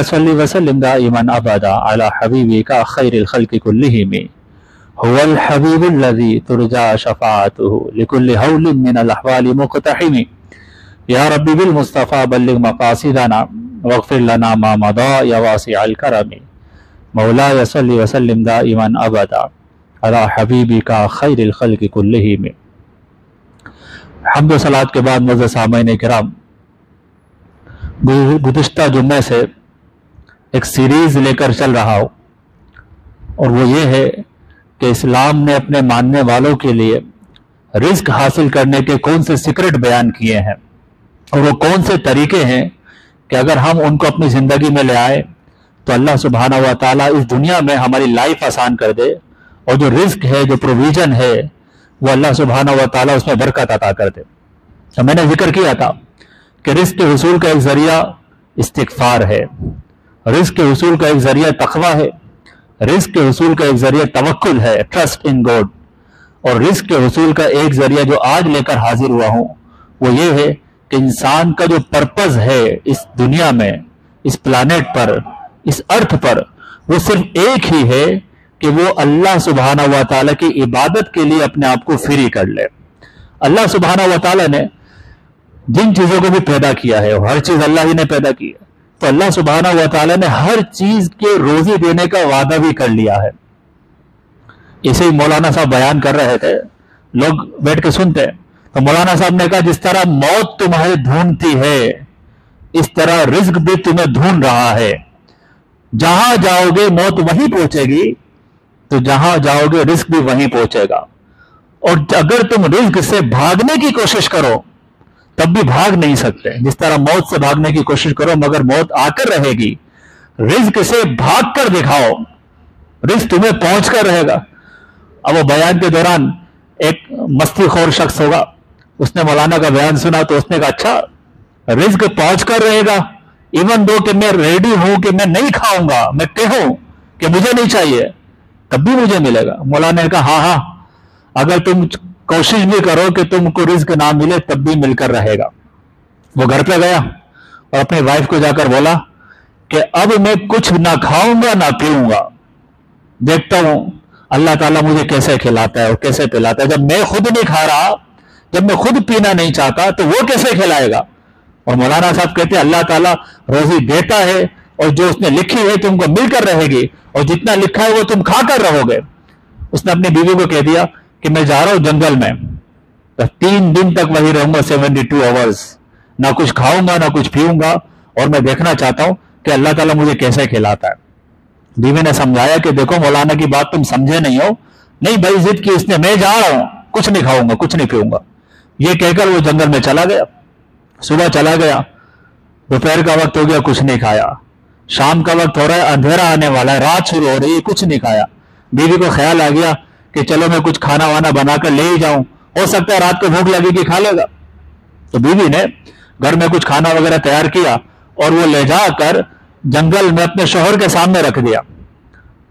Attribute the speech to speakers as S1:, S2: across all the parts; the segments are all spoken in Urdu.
S1: مولاي صل وسلم دائما ابدا على حبيبك خير الخلق كلهم هو الحبيب الذي ترجى شفاعته لكل هول من الاحوال مقتحم يا ربي بالمصطفى بلغ مقاصدنا واغفر لنا ما مضى يا واسع الكرم مولاي صل وسلم دائما ابدا على حبيبك خير الخلق كلهم۔ حمد و صلات کے بعد معزز سامعین کرام، گزشتہ جمعے سے ایک سیریز لے کر چل رہا ہوں، اور وہ یہ ہے کہ اسلام نے اپنے ماننے والوں کے لیے رزق حاصل کرنے کے کون سے سیکرٹ بیان کیے ہیں، اور وہ کون سے طریقے ہیں کہ اگر ہم ان کو اپنی زندگی میں لے آئے تو اللہ سبحانہ و تعالیٰ اس دنیا میں ہماری لائف آسان کر دے، اور جو رزق ہے، جو پروویژن ہے، وہ اللہ سبحانہ و تعالیٰ اس میں برکت عطا کر دے۔ تو میں نے ذکر کیا تھا کہ رزق کے حصول کا ایک ذریعہ استغفار ہے، رزق کے حصول کا ایک ذریعہ تقوی ہے، رزق کے حصول کا ایک ذریعہ توکل ہے، ٹرسٹ ان گاڈ، اور رزق کے حصول کا ایک ذریعہ جو آج لے کر حاضر ہوا ہوں وہ یہ ہے کہ انسان کا جو پرپز ہے اس دنیا میں، اس پلانٹ پر، اس ارتھ پر، وہ صرف ایک ہی ہے کہ وہ اللہ سبحانہ و تعالیٰ کی عبادت کے لیے اپنے آپ کو فری کر لے۔ اللہ سبحانہ و تعالیٰ نے جن چیزوں کو بھی پیدا کیا ہے، ہر چیز اللہ ہی نے پیدا کی ہے، تو اللہ سبحانہ و تعالیٰ نے ہر چیز کے روزی دینے کا وعدہ بھی کر لیا ہے۔ اسے ہی مولانا صاحب بیان کر رہے تھے، لوگ بیٹھ کے سنتے ہیں، تو مولانا صاحب نے کہا جس طرح موت تمہیں ڈھونڈتی ہے اس طرح رزق بھی تمہیں ڈھونڈ رہا ہے۔ جہاں جاؤ گے موت وہیں پہنچے گی، تو جہاں جاؤ گے رزق بھی وہیں پہنچے گا، اور اگر تم رزق سے بھاگنے کی کوشش کرو تب بھی بھاگ نہیں سکتے۔ جس طرح موت سے بھاگنے کی کوشش کرو مگر موت آ کر رہے گی، رزق سے بھاگ کر دکھاؤ، رزق تمہیں پہنچ کر رہے گا۔ اب وہ بیان کے دوران ایک مستی خور شخص ہوگا، اس نے مولانا کا بیان سنا تو اس نے کہا اچھا رزق پہنچ کر رہے گا، ایون دو کہ میں ریڈی ہوں کہ میں نہیں کھاؤں گا، میں کہوں کہ مجھے نہیں چاہیے تب بھی مجھے ملے گا۔ مولانا نے کہا ہاں ہاں، اگر تم کوشش بھی کرو کہ تم کو رزق نہ ملے تب بھی مل کر رہے گا۔ وہ گھر پہ گیا اور اپنی وائف کو جا کر بولا کہ اب میں کچھ نہ کھاؤں گا نہ پیوں گا، دیکھتا ہوں اللہ تعالیٰ مجھے کیسے کھلاتا ہے اور کیسے پلاتا ہے۔ جب میں خود نہیں کھا رہا، جب میں خود پینا نہیں چاہتا تو وہ کیسے کھلائے گا؟ اور مولانا صاحب کہتے ہیں اللہ تعالیٰ روزی دیتا ہے، اور جو اس نے لکھی ہے تم کو مل کر رہے گی، اور جتنا لکھا ہے وہ تم کھا کر رہو گے۔ اس نے اپنی بیوی کو کہہ دیا کہ میں جا رہا ہوں جنگل میں، 3 دن تک وہی رہوں گا، 72 آورز، نہ کچھ کھاؤں گا نہ کچھ پیوں گا، اور میں دیکھنا چاہتا ہوں کہ اللہ تعالیٰ مجھے کیسے کھلاتا ہے۔ بیوی نے سمجھایا کہ دیکھو مولانا کی بات تم سمجھے نہیں ہو، نہیں بھائی ضد کی اس نے، میں جا رہا ہوں، کچھ نہیں کھاؤں گا کچھ نہیں پیوں گا، یہ کہہ کر وہ جنگل میں چلا گیا۔ صبح چلا گیا، دوپہر کا وقت ہو گیا، کچھ نہیں کھایا، شام کا وقت ہو رہا ہے، اندھیرا آنے والا ہے، رات شروع ہو رہی ہے، کچھ نہیں کھایا۔ بیوی کو خیال آ گیا کہ چلو میں کچھ کھانا وانا بنا کر لے ہی جاؤں، ہو سکتا ہے رات کو بھوک لگے گی کھا لے گا۔ تو بیوی نے گھر میں کچھ کھانا وغیرہ تیار کیا اور وہ لے جا کر جنگل میں اپنے شوہر کے سامنے رکھ دیا۔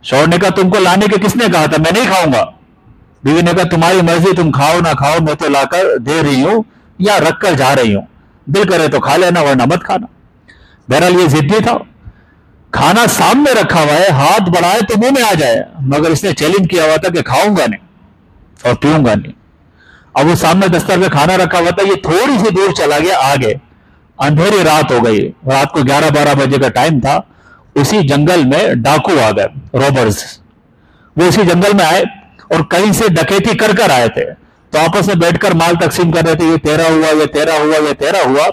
S1: شوہر نے کہا تم کو لانے کے کس نے کہا تھا؟ میں نہیں کھاؤں گا۔ بیوی نے کہا تمہاری مرضی، تم کھاؤ نہ کھاؤ، میں تو لا کر دے رہی ہوں یا رکھ کر جا رہی ہوں، دل کرے تو کھا لینا ورنہ مت کھانا۔ بہرحال یہ ضدی تھا، کھانا سامنے رکھا ہوا ہے، ہاتھ بڑھائے تو منہ میں آ جائے، مگر اس نے چیلنج کیا ہوا تھا کہ کھاؤں گا نہیں اور پیوں گا نہیں۔ اب وہ سامنے دستر پہ کھانا رکھا ہوا تھا، یہ تھوڑی سی دور چلا گیا آگے، اندھیری رات ہو گئی، رات کو 11-12 بجے کا ٹائم تھا۔ اسی جنگل میں ڈاکو آ گئے، روبرز، وہ اسی جنگل میں آئے اور کہیں سے ڈکیتی کر کر آئے تھے، تو آپس میں بیٹھ کر مال تقسیم کر رہے تھے، یہ تیرا ہوا، یہ تیرا ہوا، یہ تیرا ہوا۔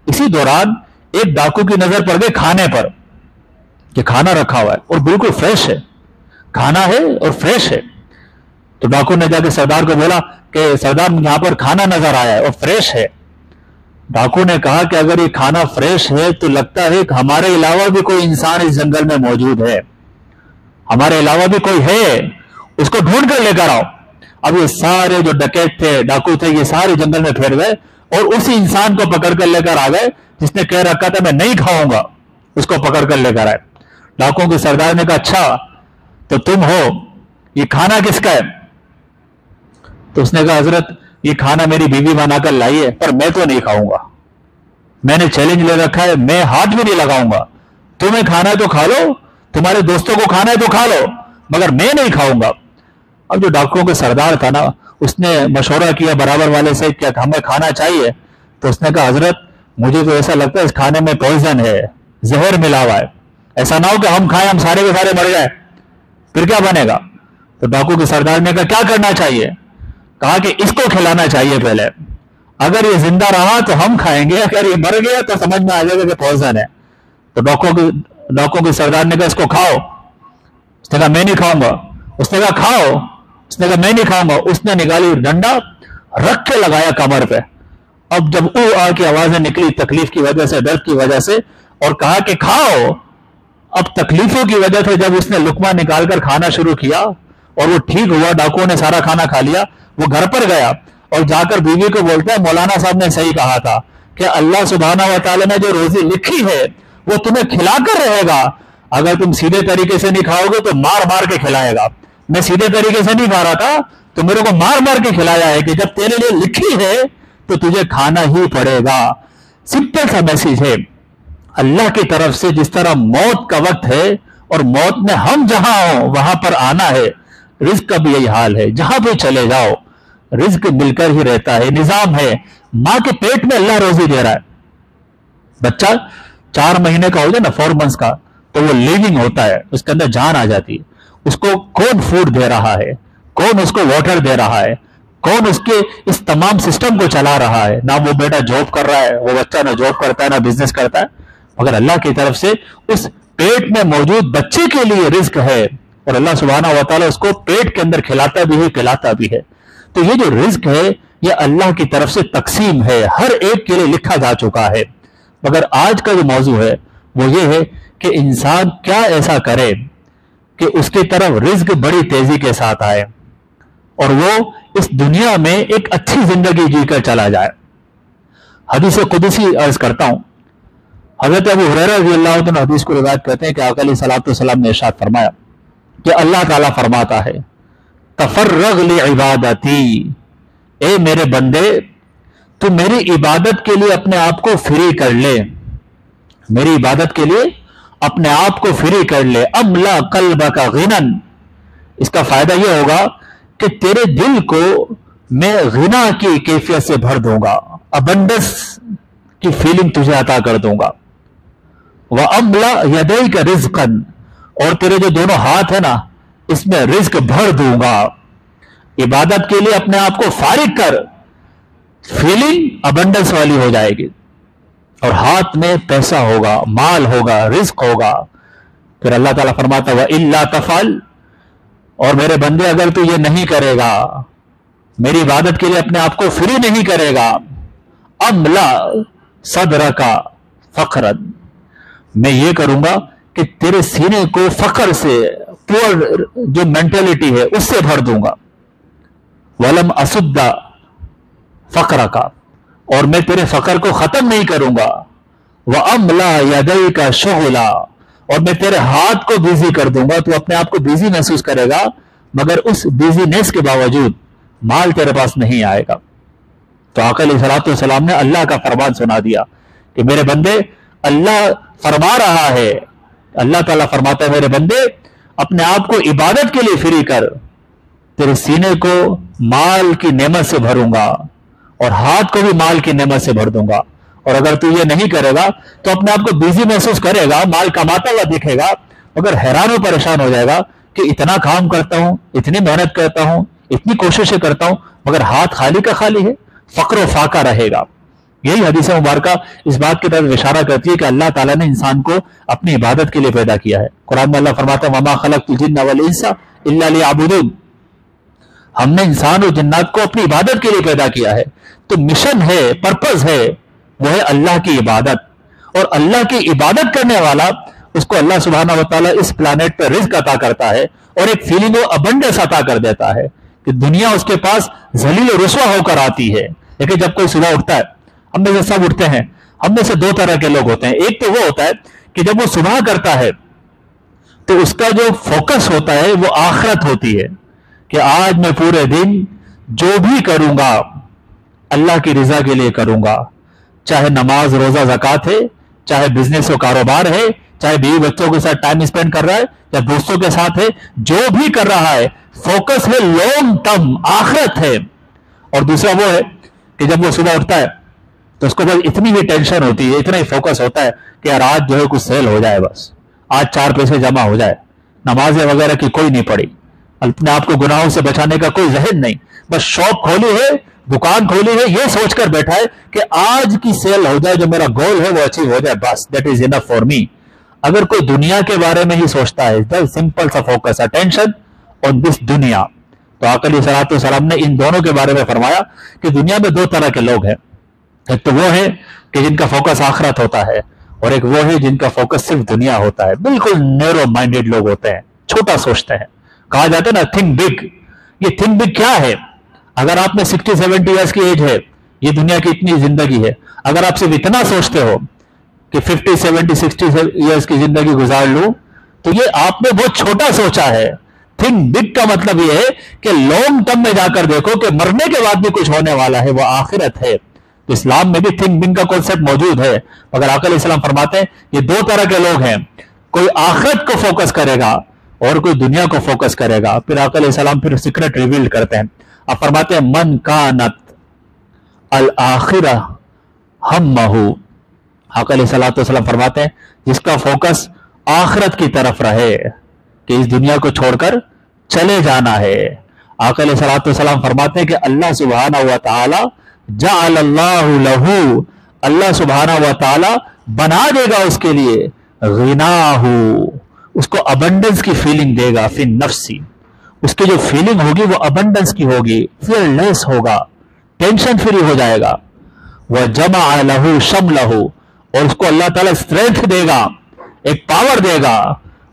S1: اسی دوران ایک ڈاکو کی نظر پڑ گئی کھانے پر، کہ کھانا رکھا ہوا ہے اور بالکل فریش ہے، کھانا ہے اور فریش ہے۔ تو ڈاکو نے جا کے سردار کو بولا کہ سردار یہاں پر کھانا نظر آیا ہے اور فریش ہے۔ ڈاکو نے کہا کہ اگر یہ کھانا فریش ہے تو لگتا ہے کہ ہمارے علاوہ بھی کوئی انسان اس جنگل میں موجود ہے، ہمارے علاوہ بھی کوئی ہے، اس کو ڈھونڈ کر لے کر آؤ۔ اب یہ سارے جو ڈکیت تھے، ڈاکو تھے، یہ سارے جنگل میں پھیر گئے اور اسی انسان کو پکڑ کر لے کر آ گئے جس نے کہہ رکھا تھا میں نہیں کھاؤں گا، اس کو پکڑ کر لے کر آئے۔ ڈاکوں کے سردار نے کہا اچھا تو تم ہو، یہ کھانا کس کا ہے؟ تو اس نے کہا حضرت یہ کھانا میری بیوی بنا کر لائی ہے، پر میں تو نہیں کھاؤں گا، میں نے چیلنج لے رکھا ہے، میں ہاتھ بھی نہیں لگاؤں گا، تمہیں کھانا ہے تو کھا لو, تمہارے دوستوں کو کھانا ہے تو کھا لو, مگر میں نہیں کھاؤں گا. اب جو ڈاکٹروں کے سردار تھا نا, اس نے مشورہ کیا برابر والے سے کہ ہمیں کھانا چاہیے. تو اس نے کہا حضرت مجھے تو ایسا لگتا ہے اس کھانے میں پوائزن ہے, زہر ملا ہوا ہے, ایسا نہ ہو کہ ہم کھائیں ہم سارے کے سارے مر جائیں, پھر کیا بنے گا. تو ڈاکو کے سردار نے کہا کیا کرنا چاہیے. کہا کہ اس کو کھلانا چاہیے پہلے, اگر یہ زندہ رہا تو ہم کھائیں گے, اگر یہ مر گیا تو سمجھ میں آ جائے گا کہ پوائزن ہے. تو ڈاکو کے سردار نے کہا اس کو کھاؤ. اس نے کہا میں نہیں کھاؤں گا. اس نے کہا کھاؤ. اس نے کہا میں نہیں کھاؤں گا. اس نے نکالی ڈنڈا, رکھ کے لگایا کمر پہ. اب جب او آ کی آوازیں نکلی تکلیف کی وجہ سے, درد کی وجہ سے, اور کہا کہ کھاؤ. اب تکلیفوں کی وجہ سے جب اس نے لقمہ نکال کر کھانا شروع کیا اور وہ ٹھیک ہوا, ڈاکو نے سارا کھانا کھا لیا, وہ گھر پر گیا اور جا کر بیوی کو بولتا ہے مولانا صاحب نے صحیح کہا تھا کہ اللہ سبحانہ و تعالیٰ نے جو روزی لکھی ہے وہ تمہیں کھلا کر رہے گا. اگر تم سیدھے طریقے سے نہیں کھاؤ گے تو مار مار کے کھلائے گا. میں سیدھے طریقے سے نہیں کھا رہا تھا, تو میرے کو مار مار کے کھلایا ہے کہ جب تیرے لیے لکھی ہے تو تجھے کھانا ہی پڑے گا. سمپل سا میسج ہے اللہ کی طرف سے. جس طرح موت کا وقت ہے اور موت میں ہم جہاں ہوں وہاں پر آنا ہے, رزق کا بھی یہی حال ہے. جہاں بھی چلے جاؤ رزق مل کر ہی رہتا ہے, نظام ہے. ماں کے پیٹ میں اللہ روزی دے رہا ہے. بچہ 4 مہینے کا ہو جائے نا, 4 months کا, تو وہ لیونگ ہوتا ہے, اس کے اندر جان آ جاتی ہے. اس کو کون فوڈ دے رہا ہے, کون اس کو واٹر دے رہا ہے, کون اس کے اس تمام سسٹم کو چلا رہا ہے. نہ وہ بیٹا جاب کر رہا ہے, وہ بچہ نہ جاب کرتا ہے نہ بزنس کرتا ہے, مگر اللہ کی طرف سے اس پیٹ میں موجود بچے کے لیے رزق ہے, اور اللہ سبحانہ و تعالیٰ اس کو پیٹ کے اندر کھلاتا بھی ہے پلاتا بھی ہے. تو یہ جو رزق ہے یہ اللہ کی طرف سے تقسیم ہے, ہر ایک کے لیے لکھا جا چکا ہے. مگر آج کا جو موضوع ہے وہ یہ ہے کہ انسان کیا ایسا کرے کہ اس کی طرف رزق بڑی تیزی کے ساتھ آئے اور وہ اس دنیا میں ایک اچھی زندگی جی کر چلا جائے. حدیث قدسی عرض کرتا ہوں, حضرت ابو ہریرہ رضی اللہ عنہ حدیث کو روایت کرتے ہیں کہ آقا علیہ الصلوۃ والسلام نے ارشاد فرمایا کہ اللہ تعالیٰ فرماتا ہے تفرغ لعبادتی, اے میرے بندے تو میری عبادت کے لیے اپنے آپ کو فری کر لے, میری عبادت کے لیے اپنے آپ کو فری کر لے. املا قلبک غنن, اس کا فائدہ یہ ہوگا کہ تیرے دل کو میں غنا کی کیفیت سے بھر دوں گا, ابنڈنس کی فیلنگ تجھے عطا کر دوں گا. وَأَمْلَأْ يَدَيْكَ رِزْقًا, اور تیرے جو دونوں ہاتھ ہیں نا اس میں رزق بھر دوں گا. عبادت کے لیے اپنے آپ کو فارغ کر, فیلنگ ابنڈنس والی ہو جائے گی, اور ہاتھ میں پیسہ ہوگا, مال ہوگا, رزق ہوگا. پھر اللہ تعالیٰ فرماتا ہے وَإِلَّا تَفْعَلْ, اور میرے بندے اگر تو یہ نہیں کرے گا, میری عبادت کے لیے اپنے آپ کو فری نہیں کرے گا, املا صدرک فقرا, میں یہ کروں گا کہ تیرے سینے کو فقر سے, پور جو مینٹلٹی ہے اس سے بھر دوں گا. ولم اسد فقرک, اور میں تیرے فقر کو ختم نہیں کروں گا. واملا یدیک شغلا, اور میں تیرے ہاتھ کو بیزی کر دوں گا, تو اپنے آپ کو بیزی محسوس کرے گا مگر اس بیزینس کے باوجود مال تیرے پاس نہیں آئے گا. تو آقا علیہ الصلوۃ والسلام نے اللہ کا فرمان سنا دیا کہ میرے بندے, اللہ فرما رہا ہے, اللہ تعالیٰ فرماتا ہے میرے بندے اپنے آپ کو عبادت کے لیے فری کر, تیرے سینے کو مال کی نعمت سے بھروں گا اور ہاتھ کو بھی مال کی نعمت سے بھر دوں گا. اور اگر تو یہ نہیں کرے گا تو اپنے آپ کو بیزی محسوس کرے گا, مال کماتا ہوا دکھے گا, مگر حیران و پریشان ہو جائے گا کہ اتنا کام کرتا ہوں, اتنی محنت کرتا ہوں, اتنی کوششیں کرتا ہوں, مگر ہاتھ خالی کا خالی ہے, فقر و فاقہ رہے گا. یہی حدیث مبارکہ اس بات کی طرف اشارہ کرتی ہے کہ اللہ تعالیٰ نے انسان کو اپنی عبادت کے لیے پیدا کیا ہے. قرآن میں اللہ فرماتا ہے وَمَا خَلَقْتُ الْجِنَّ وَالْإِنسَ إِلَّا لِيَعْبُدُونِ, ہم نے انسان اور جنات کو اپنی عبادت کے لیے پیدا کیا ہے. تو مشن ہے, پرپز ہے, وہ ہے اللہ کی عبادت. اور اللہ کی عبادت کرنے والا, اس کو اللہ سبحانہ و تعالیٰ اس پلانٹ پہ رزق عطا کرتا ہے اور ایک فیلنگ و ابنڈنس عطا کر دیتا ہے کہ دنیا اس کے پاس ذلیل و رسوا ہو کر آتی ہے. لیکن جب کوئی صبح اٹھتا ہے, ہم میں سے سب اٹھتے ہیں, ہم میں سے 2 طرح کے لوگ ہوتے ہیں. ایک تو وہ ہوتا ہے کہ جب وہ صبح کرتا ہے تو اس کا جو فوکس ہوتا ہے وہ آخرت ہوتی ہے کہ آج میں پورے دن جو بھی کروں گا اللہ کی رضا کے لیے کروں گا, چاہے نماز روزہ زکوٰۃ ہے, چاہے بزنس و کاروبار ہے, چاہے بیوی بچوں کے ساتھ ٹائم اسپینڈ کر رہا ہے یا دوستوں کے ساتھ ہے، جو بھی کر رہا ہے فوکس ہے لانگ ٹرم، آخرت ہے. اور دوسرا وہ ہے کہ جب وہ صبح اٹھتا ہے تو اس کو بس اتنی ہی ٹینشن ہوتی ہے، اتنا ہی فوکس ہوتا ہے کہ یار آج جو ہے کچھ سیل ہو جائے، بس آج 4 پیسے جمع ہو جائے. نمازیں وغیرہ کی کوئی نہیں پڑی، اپنے آپ کو گناہوں سے بچانے کا کوئی ذہن نہیں، بس شاپ کھولی ہے، دکان کھولی ہے، یہ سوچ کر بیٹھا ہے کہ آج کی سیل ہو جائے، جو میرا گول ہے وہ اچیو ہو جائے، بس that is enough for me. اگر کوئی دنیا کے بارے میں ہی سوچتا ہے، سمپل سا فوکس، اٹینشن آن دس دنیا. تو آقا علیہ الصلوۃ والسلام نے ان دونوں کے بارے میں فرمایا کہ دنیا میں 2 طرح کے لوگ ہیں. ایک تو وہ ہے کہ جن کا فوکس آخرت ہوتا ہے، اور ایک وہ ہے جن کا فوکس صرف دنیا ہوتا ہے. بالکل نیرو مائنڈیڈ لوگ ہوتے ہیں، چھوٹا سوچتے ہیں. کہا جاتا ہے نا تھنک بگ. یہ تھنک بگ کیا ہے؟ اگر آپ میں 60-70 ایئرس کی ایج ہے، یہ دنیا کی اتنی زندگی ہے، اگر آپ صرف اتنا سوچتے ہو کہ 50-70-60 ایئرس کی زندگی گزار لوں، تو یہ آپ نے بہت چھوٹا سوچا ہے. تھنک بگ کا مطلب یہ ہے کہ لانگ ٹرم میں جا کر دیکھو کہ مرنے کے بعد بھی کچھ ہونے والا ہے، وہ آخرت ہے. تو اسلام میں بھی تھنک بگ کا کانسیپٹ موجود ہے، مگر آقا علیہ السلام فرماتے ہیں یہ 2 طرح کے لوگ ہیں، کوئی آخرت کو فوکس کرے گا اور کوئی دنیا کو فوکس کرے گا. پھر آقا علیہ السلام پھر سیکرٹ ریویل کرتے ہیں. اب فرماتے ہیں من کانت الآخرہ ہمہ. آقا علیہ الصلوۃ والسلام فرماتے ہیں جس کا فوکس آخرت کی طرف رہے کہ اس دنیا کو چھوڑ کر چلے جانا ہے. آقا علیہ الصلوۃ والسلام فرماتے ہیں کہ اللہ سبحانہ و تعالی جعل اللہ لہ، اللہ سبحانہ و تعالی بنا دے گا اس کے لیے غناہ، اس کو ابنڈنس کی فیلنگ دے گا. فی نفسی، اس کی جو فیلنگ ہوگی وہ ابنڈنس کی ہوگی، فیئر لیس ہوگا، ٹینشن فری ہو جائے گا. وَجَمَعَ لَهُ شَمْلَهُ، اور اس کو اللہ تعالیٰ اسٹرینتھ دے گا، ایک پاور دے گا.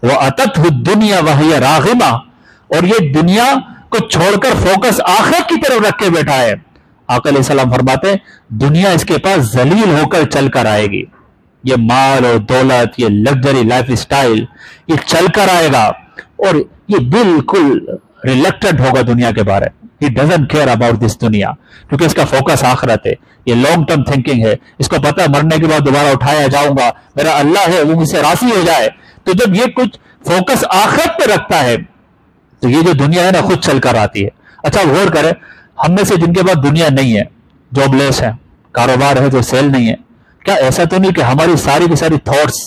S1: وَأَتَتْهُ الدُّنْيَا وَهِيَ رَاغِمَةٌ، اور یہ دنیا کو چھوڑ کر فوکس آخرت کی طرف رکھ کے بیٹھا ہے. آقا علیہ السلام فرماتے ہیں دنیا اس کے پاس ذلیل ہو کر چل کر آئے گی. یہ مال اور دولت، یہ لگژری لائف اسٹائل، یہ چل کر آئے گا اور یہ بالکل ریلیکٹڈ ہوگا دنیا کے بارے. He doesn't care about this دنیا، کیونکہ اس کا فوکس آخرت ہے. یہ لانگ ٹرم تھنکنگ ہے، اس کو پتا مرنے کے بعد دوبارہ اٹھایا جاؤں گا، میرا اللہ ہے وہ مجھ سے راضی ہو جائے. تو جب یہ کچھ فوکس آخرت پہ رکھتا ہے تو یہ جو دنیا ہے نا خود چل کر آتی ہے. اچھا غور کریں، ہم میں سے جن کے بعد دنیا نہیں ہے، جاب لیس ہے، کاروبار ہے تو سیل نہیں ہے، کیا ایسا تو نہیں کہ ہماری ساری کی ساری تھاٹس،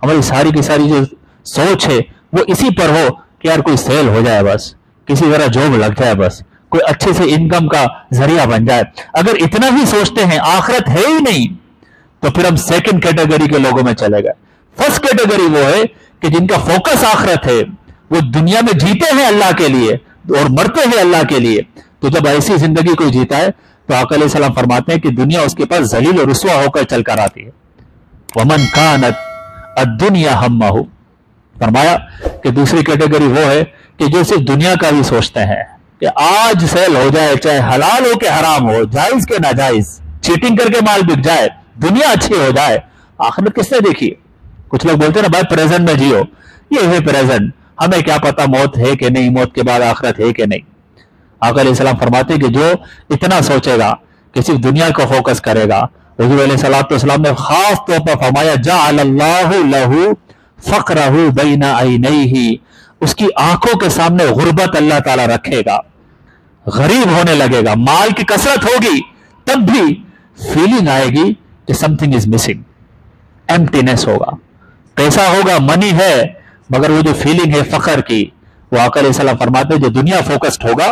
S1: ہماری ساری کی ساری جو سوچ ہے وہ اسی پر ہو کہ یار کوئی سیل ہو جائے، بس کسی طرح جاب لگ جائے، بس کوئی اچھے سے انکم کا ذریعہ بن جائے. اگر اتنا ہی سوچتے ہیں آخرت ہے ہی نہیں تو پھر ہم سیکنڈ کیٹیگری کے لوگوں میں چلے گئے. فرسٹ کیٹیگری وہ ہے کہ جن کا فوکس آخرت ہے، وہ دنیا میں جیتے ہیں اللہ کے لیے اور مرتے ہیں اللہ کے لیے. تو جب ایسی زندگی کوئی جیتا ہے تو آقا علیہ السلام فرماتے ہیں کہ دنیا اس کے پاس ذلیل اور رسوا ہو کر چل کر آتی ہے. وَمَنْ كَانَتْ الدُّنْيَا هَمَّهُ، فرمایا کہ دوسری کیٹیگری وہ ہے کہ جو صرف دنیا کا ہی سوچتے ہیں کہ آج سیل ہو جائے، چاہے حلال ہو کہ حرام ہو، جائز کے ناجائز، چیٹنگ کر کے مال بک جائے، دنیا اچھی ہو جائے. آخرت کس نے دیکھی؟ کچھ لوگ بولتے ہیں نا بھائی پریزنٹ میں جیو، یہ ہے پریزنٹ، ہمیں کیا پتا موت ہے کہ نہیں، موت کے بعد آخرت ہے کہ نہیں. آقا علیہ السلام فرماتے ہیں کہ جو اتنا سوچے گا کہ صرف دنیا کو فوکس کرے گا، حضور علیہ السلام نے خاص طور پر فرمایا جعل اللہ لہ فقرہ بین عینیہ، اس کی آنکھوں کے سامنے غربت اللہ تعالیٰ رکھے گا، غریب ہونے لگے گا. مال کی کثرت ہوگی تب بھی فیلنگ آئے گی کہ سم تھنگ از مسنگ، ایمٹینس ہوگا. پیسہ ہوگا، منی ہے، مگر وہ جو فیلنگ ہے فخر کی، وہ آقا علیہ السلام فرماتے ہیں جو دنیا فوکسڈ ہوگا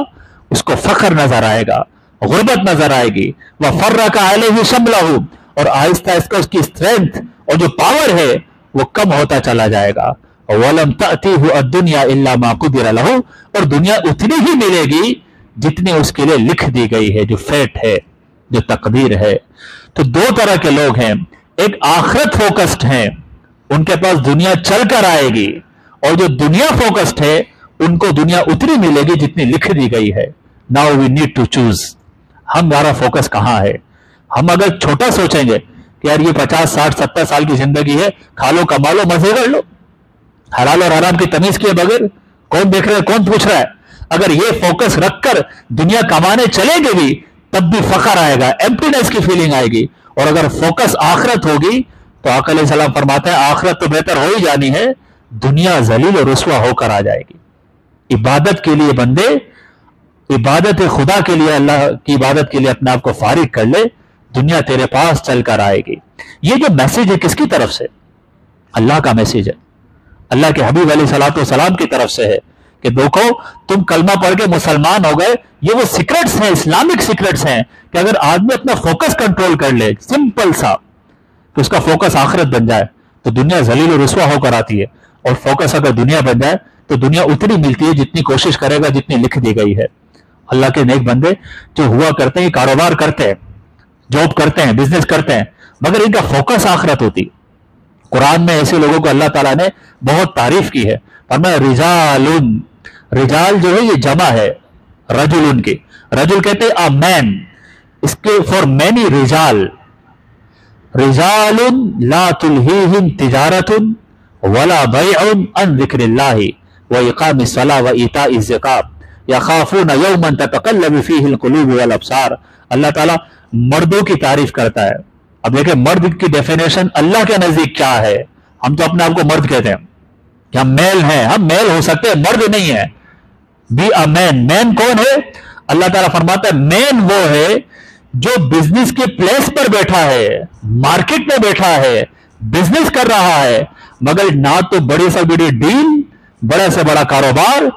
S1: اس کو فخر نظر آئے گا، غربت نظر آئے گی. وَفَرَّقَ عَلَيْهِ شَمْلَهُ، اور آہستہ آہستہ اس کی اسٹرینتھ اور جو پاور ہے وہ کم ہوتا چلا جائے گا. وَلَمْ تَأْتِهُ الدُّنْيَا إِلَّا مَا قُدِرَ لَهُ، اور دنیا اتنی ہی ملے گی جتنی اس کے لیے لکھ دی گئی ہے، جو فیٹ ہے، جو تقدیر ہے. تو 2 طرح کے لوگ ہیں، ایک آخرت فوکسڈ ہیں، ان کے پاس دنیا چل کر آئے گی، اور جو دنیا فوکسڈ ہے ان کو دنیا اتنی ملے گی جتنی لکھ دی گئی ہے. Now we need to choose، ہمارا فوکس کہاں ہے. ہم اگر چھوٹا سوچیں گے کہ یار یہ 50 60 70 سال کی زندگی ہے، کھا لو کما لو مزے کر لو، حلال اور حرام کی تمیز کیے بغیر، کون دیکھ رہا ہے کون پوچھ رہا ہے، اگر یہ فوکس رکھ کر دنیا کمانے چلیں گے بھی تب بھی فخر آئے گا، ایمپٹینس کی فیلنگ آئے گی. اور اگر فوکس آخرت ہوگی تو آقا علیہ السلام فرماتے ہیں آخرت تو بہتر ہو ہی جانی ہے، دنیا ذلیل و رسوا ہو کر آ جائے گی۔ عبادت کے لیے بندے، عبادت خدا کے لیے، اللہ کی عبادت کے لیے اپنے آپ کو فارغ کر لے، دنیا تیرے پاس چل کر آئے گی۔ یہ جو میسج ہے کس کی طرف سے؟ اللہ کا میسج ہے، اللہ کے حبیب علیہ الصلوۃ والسلام کی طرف سے ہے کہ دیکھو تم کلمہ پڑھ کے مسلمان ہو گئے، یہ وہ سیکرٹس ہیں، اسلامک سیکرٹس ہیں کہ اگر آدمی اپنا فوکس کنٹرول کر لے، سمپل سا، کہ اس کا فوکس آخرت بن جائے تو دنیا ذلیل و رسوا ہو کر آتی ہے، اور فوکس اگر دنیا بن جائے تو دنیا اتنی ملتی ہے جتنی کوشش کرے گا، جتنی لکھ دی گئی ہے۔ اللہ کے نیک بندے جو ہوا کرتے ہیں، کاروبار کرتے ہیں، جاب کرتے ہیں، بزنس کرتے ہیں، مگر ان کا فوکس آخرت ہوتی۔ قرآن میں ایسے لوگوں کو اللہ تعالیٰ نے بہت تعریف کی ہے، فرمایا رجال، رجال جو ہے یہ جمع ہے رجل کی، رجل کہتے ہیں a man، اس کے فار مینی رجال، رجال لا تلہیہم تجارت ولا بیع عن ذکر اللہ واقام الصلاۃ وایتاء الزکاۃ یخافون یوما تتقلب فیہ القلوب والابصار۔ اللہ تعالیٰ مردوں کی تعریف کرتا ہے۔ اب دیکھیں مرد کی ڈیفینیشن اللہ کے نزدیک کیا ہے؟ ہم تو اپنے آپ کو مرد کہتے ہیں کہ ہم میل ہیں، ہم میل ہو سکتے ہیں، مرد نہیں ہے۔ بی اے مین، مین کون ہے؟ اللہ تعالیٰ فرماتا ہے مین وہ ہے جو بزنس کے پلیس پر بیٹھا ہے، مارکیٹ میں بیٹھا ہے، بزنس کر رہا ہے، مگر نہ تو بڑی سے بڑی ڈیل، بڑا سے بڑا کاروبار،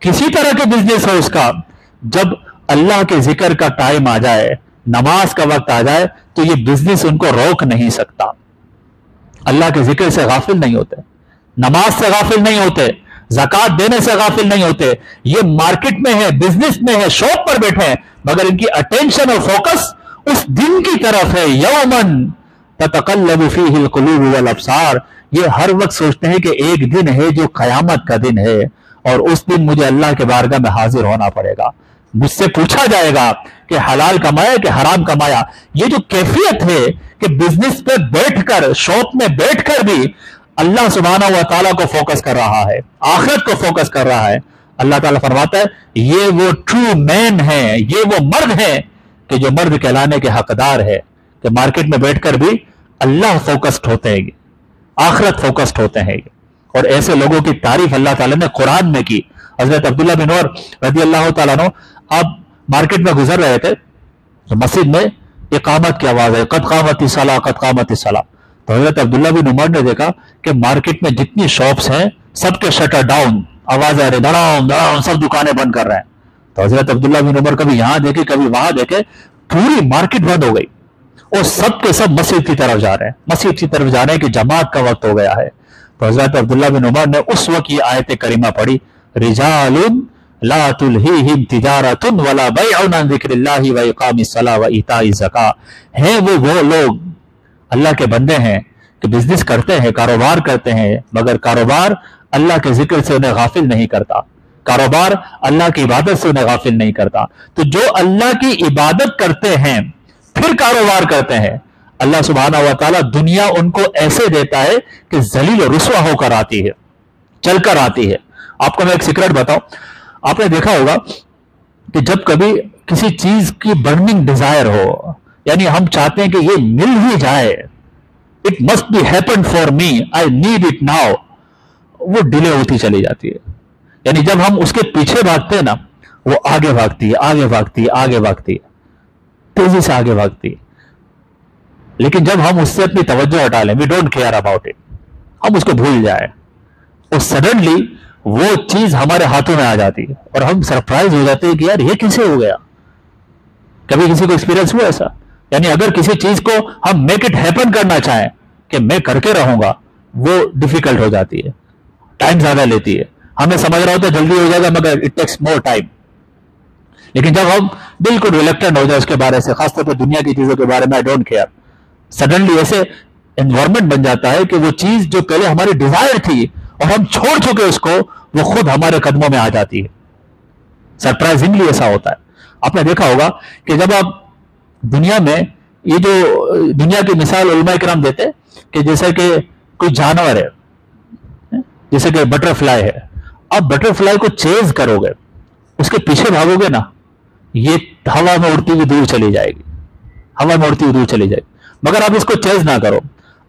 S1: کسی طرح کے بزنس ہو اس کا، جب اللہ کے ذکر کا ٹائم آ جائے، نماز کا وقت آ جائے تو یہ بزنس ان کو روک نہیں سکتا۔ اللہ کے ذکر سے غافل نہیں ہوتے، نماز سے غافل نہیں ہوتے، زکوٰۃ دینے سے غافل نہیں ہوتے، یہ مارکیٹ میں ہے، بزنس میں ہے، شاپ پر بیٹھے ہیں، مگر ان کی اٹینشن اور فوکس اس دن کی طرف ہے۔ یومن تتقلب فیہ القلوب والابصار، یہ ہر وقت سوچتے ہیں کہ ایک دن ہے جو قیامت کا دن ہے، اور اس دن مجھے اللہ کے بارگاہ میں حاضر ہونا پڑے گا، مجھ سے پوچھا جائے گا کہ حلال کمایا کہ حرام کمایا۔ یہ جو کیفیت ہے کہ بزنس پہ بیٹھ کر، شاپ میں بیٹھ کر بھی اللہ سبحانہ و تعالیٰ کو فوکس کر رہا ہے، آخرت کو فوکس کر رہا ہے، اللہ تعالیٰ فرماتا ہے یہ وہ ٹرو مین ہے، یہ وہ مرد ہے کہ جو مرد کہلانے کے حقدار ہے، کہ مارکیٹ میں بیٹھ کر بھی اللہ فوکسڈ ہوتے ہیں، آخرت فوکسڈ ہوتے ہیں۔ اور ایسے لوگوں کی تعریف اللہ تعالیٰ نے قرآن میں کی۔ حضرت عبداللہ بن عمر رضی اللہ تعالیٰ عنہ آپ مارکیٹ میں گزر رہے تھے تو مسجد میں اقامت کی آواز ہے، قد قامت الصلاۃ، قد قامت الصلاۃ۔ تو حضرت عبداللہ بن عمر نے دیکھا کہ مارکیٹ میں جتنی شاپس ہیں سب کے شٹر ڈاؤن، آواز آ رہی دڑام دڑام، سب دکانیں بند کر رہے ہیں۔ تو حضرت عبداللہ بن عمر کبھی یہاں دیکھے کبھی وہاں دیکھے، پوری مارکیٹ بند ہو گئی اور سب کے سب مسجد کی طرف جا رہے ہیں، مسجد کی طرف جا رہے ہیں کہ جماعت کا وقت ہو گیا ہے۔ تو حضرت عبداللہ بن عمر نے اس وقت یہ آیت کریمہ پڑھی، رجال لا تلہیہم تجارت ولا بیع عن ذکر اللہ واقام الصلاۃ وایتاء الزکاۃ۔ ہیں وہ لوگ اللہ کے بندے ہیں کہ بزنس کرتے ہیں، کاروبار کرتے ہیں، مگر کاروبار اللہ کے ذکر سے انہیں غافل نہیں کرتا، کاروبار اللہ کی عبادت سے انہیں غافل نہیں کرتا۔ تو جو اللہ کی عبادت کرتے ہیں پھر کاروبار کرتے ہیں، اللہ سبحانہ و تعالیٰ دنیا ان کو ایسے دیتا ہے کہ ذلیل و رسوا ہو کر آتی ہے، چل کر آتی ہے۔ آپ کو میں ایک سیکرٹ بتاؤں، آپ نے دیکھا ہوگا کہ جب کبھی کسی چیز کی برننگ ڈیزائر ہو، یعنی ہم چاہتے ہیں کہ یہ مل ہی جائے، it must be happen for me, I need it now, وہ ڈیلے ہوتی چلی جاتی ہے۔ یعنی جب ہم اس کے پیچھے بھاگتے ہیں نا، وہ آگے بھاگتی ہے، آگے بھاگتی ہے، آگے بھاگتی ہے، تیزی سے آگے بھاگتی ہے۔ لیکن جب ہم اس سے اپنی توجہ ہٹا لیں، we don't care about it, ہم اس کو بھول جائیں، اور سڈنلی وہ چیز ہمارے ہاتھوں میں آ جاتی ہے اور ہم سرپرائز ہو جاتے ہیں کہ یار یہ کیسے ہو گیا۔ کبھی کسی کو ایکسپیرینس ہوا ایسا؟ یعنی اگر کسی چیز کو ہم میک اٹ ہیپن کرنا چاہیں کہ میں کر کے رہوں گا، وہ ڈیفیکلٹ ہو جاتی ہے، ٹائم زیادہ لیتی ہے، ہمیں سمجھ رہا ہوتا ہے جلدی ہو جائے گا مگر اٹ ٹیکس مور ٹائم۔ لیکن جب ہم بالکل ریلیکٹنٹ ہو جائے اس کے بارے سے، خاص طور پہ دنیا کی چیزوں کے بارے میں، آئی ڈونٹ کیئر، سڈنلی ایسے انوائرمنٹ بن جاتا ہے کہ وہ چیز جو پہلے ہماری ڈیزائر تھی اور ہم چھوڑ چکے اس کو، وہ خود ہمارے قدموں میں آ جاتی ہے۔ سرپرائزنگلی ایسا ہوتا ہے۔ آپ نے دیکھا ہوگا کہ جب آپ دنیا میں، یہ جو دنیا کی مثال علماء کرام دیتے کہ جیسے کہ کوئی جانور ہے، جیسے کہ بٹر فلائی ہے، آپ بٹر فلائی کو چیز کرو گے، اس کے پیچھے بھاگو گے نا، یہ ہوا میں اڑتی ہوئی دور چلی جائے گی، ہوا میں اڑتی ہوئی دور چلی جائے گی۔ مگر آپ اس کو چیز نہ کرو،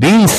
S1: 20